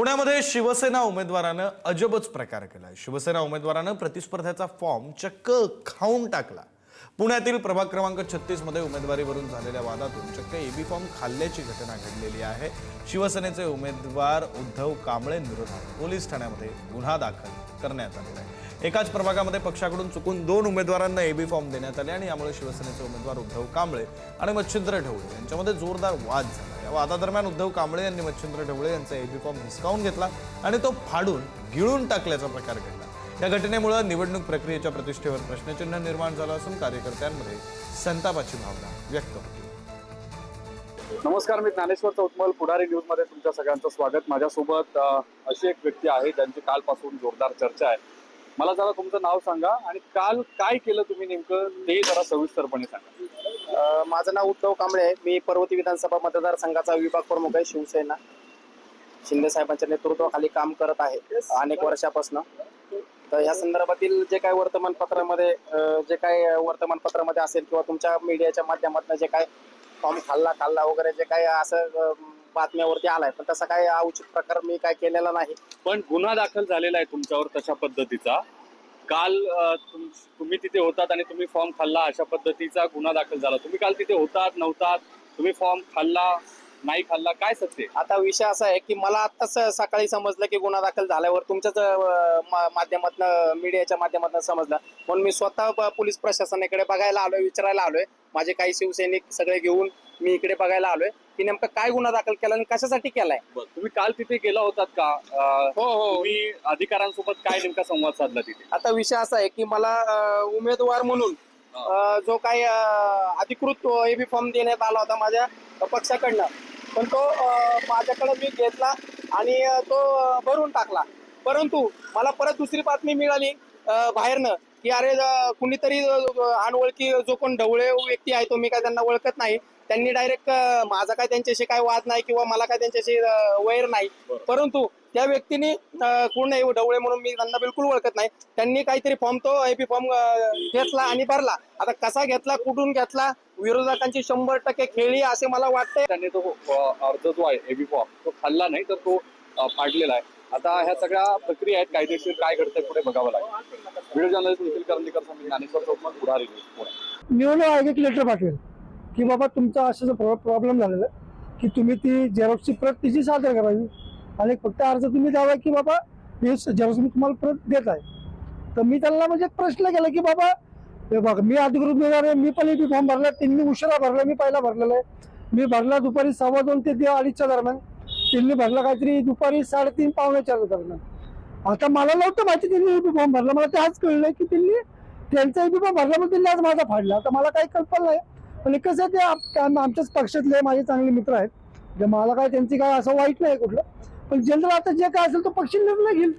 पुण्यामध्ये शिवसेना उमेदवारानं अजबच प्रकार केला। शिवसेना उमेदवारानं प्रतिस्पर्ध्याचा फॉर्म चक्क खाऊन टाकला। पुण्यातील प्रभाग क्रमांक 36 मध्ये उमेदवारीवरून झालेल्या वादातून चक्क एबी फॉर्म खाल्ल्याची घटना घडलेली आहे। शिवसेनेचे उमेदवार उद्धव कांबळेंविरोधात पोलीस ठाण्यामध्ये गुन्हा दाखल करण्यात आला आहे। एकाच प्रभागामध्ये पक्षाकडून चुकून 2 उमेदवारांना एबी फॉर्म देण्यात आले आणि यामुळे शिवसेनेचे उमेदवार उद्धव कांबळे आणि मच्छिंद्र ढवळे यांच्यामध्ये जोरदार वाद झाला। या वादादरम्यान उद्धव कांबळे यांनी मच्छिंद्र ढवळे यांचा एबी फॉर्म हिसकावून घेतला आणि तो फाडून गिळून टाकल्याचा प्रकार घडला। या घटनेमुळे निवडणूक प्रक्रियेच्या प्रतिष्ठेवर प्रश्नचिन्ह निर्माण झालं असून कार्यकर्त्यांमध्ये संतापाची भावना व्यक्त होती। नमस्कार, मी ज्ञानेश्वर चौतमल, पुढारी न्यूज मध्ये तुमच्या सगळ्यांचं स्वागत। माझ्यासोबत अशी एक व्यक्ती आहे ज्यांची कालपासून जोरदार चर्चा आहे। मला जरा तुमचं नाव सांगा आणि काल काय केलं तुम्ही नेमकं ते जरा सविस्तरपणे सांगा। माझं नाव उद्धव कांबळे आहे। मी पर्वती विधानसभा मतदारसंघाचा विभाग प्रमुख आहे। शिवसेना शिंदे साहेबांच्या नेतृत्वाखाली काम करत आहे अनेक वर्षापासून। तर या संदर्भातील जे काही वर्तमानपत्रामध्ये असेल किंवा तुमच्या मीडियाच्या माध्यमातून जे काही फॉर्म खाल्ला वगैरे जे काही असं बातम्यावरती आलाय, पण तसा काही उचित प्रकार मी काय केलेला नाही। पण गुन्हा दाखल झालेला आहे तुमच्यावर तशा पद्धतीचा। काल तुम्ही तिथे होतात आणि तुम्ही फॉर्म खाल्ला अशा पद्धतीचा गुन्हा दाखल झाला। तुम्ही काल तिथे होतात नव्हतात, तुम्ही फॉर्म खाल्ला नाही खाल्ला, काय सत्य? आता विषय असा आहे की मला आत्ताच सकाळी समजलं की गुन्हा दाखल झाल्यावर तुमच्याच माध्यमातून मीडियाच्या माध्यमातून समजलं, म्हणून मी स्वतः पोलीस प्रशासनाकडे बघायला आलोय, विचारायला आलोय। माझे काही शिवसैनिक सगळे घेऊन मी इकडे बघायला आलोय की नेमकं काय गुन्हा दाखल केला आणि कशासाठी केलाय। तुम्ही काल तिथे गेला होतात का? हो। तुम्ही अधिकाऱ्यांसोबत काय नेमका संवाद साधला तिथे? आता विषय असा आहे की मला उमेदवार म्हणून जो काही अधिकृत एबी फॉर्म देण्यात आला होता माझ्या पक्षाकडनं, पण तो माझ्याकडे मी घेतला आणि तो भरून टाकला। परंतु मला परत दुसरी बातमी मिळाली बाहेरनं की अरे कुणीतरी अनोळखी जो कोण ढवळे व्यक्ती आहे, तो मी काय त्यांना ओळखत नाही, त्यांनी डायरेक्ट माझा काय त्यांच्याशी काय वाद नाही किंवा मला काय त्यांच्याशी वैर नाही, परंतु त्या व्यक्तीने कोण आहे ढवळे म्हणून मी त्यांना बिलकुल ओळखत नाही, त्यांनी काहीतरी फॉर्म तो एबी फॉर्म घेतला आणि भरला। आता कसा घेतला, कुठून घेतला, विरोधकांची 100% खेळी असे मला वाटतंय। त्यांनी तो अर्ज जो आहे एबी फॉर्म तो खाल्ला नाही तर तो फाडलेला आहे। आता ह्या सगळ्या प्रक्रिया आहेत, कायदेशीर काय घडतंय पुढे बघावं लागेल। व्हिडिओ जर्नलिस्ट निखिल करंदीकर, ज्ञानेश्वर चौतमल, पुढारी न्यूज। निवडणूक आयोग लेटर पाठवेल की बाबा तुमचा असं प्रॉब्लेम झालेला की तुम्ही ती झेरॉक्सची प्रत तिची सादर करावी आणि फक्त अर्ज तुम्ही द्यावा की बाबा हे झेरॉक्स मी तुम्हाला प्रत देत आहे। तर मी त्यांना म्हणजे प्रश्न केला की बाबा बघा मी अधिकृत उमेदवार आहे, मी पण एबी फॉर्म भरला, त्यांनी उशिरा भरला, मी पहिला भरलेला आहे। मी भरला दुपारी 2:15 ते 2:30च्या दरम्यान, त्यांनी भरला काहीतरी दुपारी 3:30 पावणे 4 दरम्यान। आता मला नव्हतं माहिती त्यांनी एबी फॉर्म भरला, मला ते आज कळलं की त्यांनी त्यांचा एबी फॉर्म भरला, पण त्यांनी आज माझा फाडला। आता मला काही कल्पना नाही, पण कसं ते आमच्याच पक्षातले माझे चांगले मित्र आहेत, मला काय त्यांची काय असं वाईट नाही कुठलं, पण जनरल आता जे काय असेल तो पक्ष निर्णय घेईल।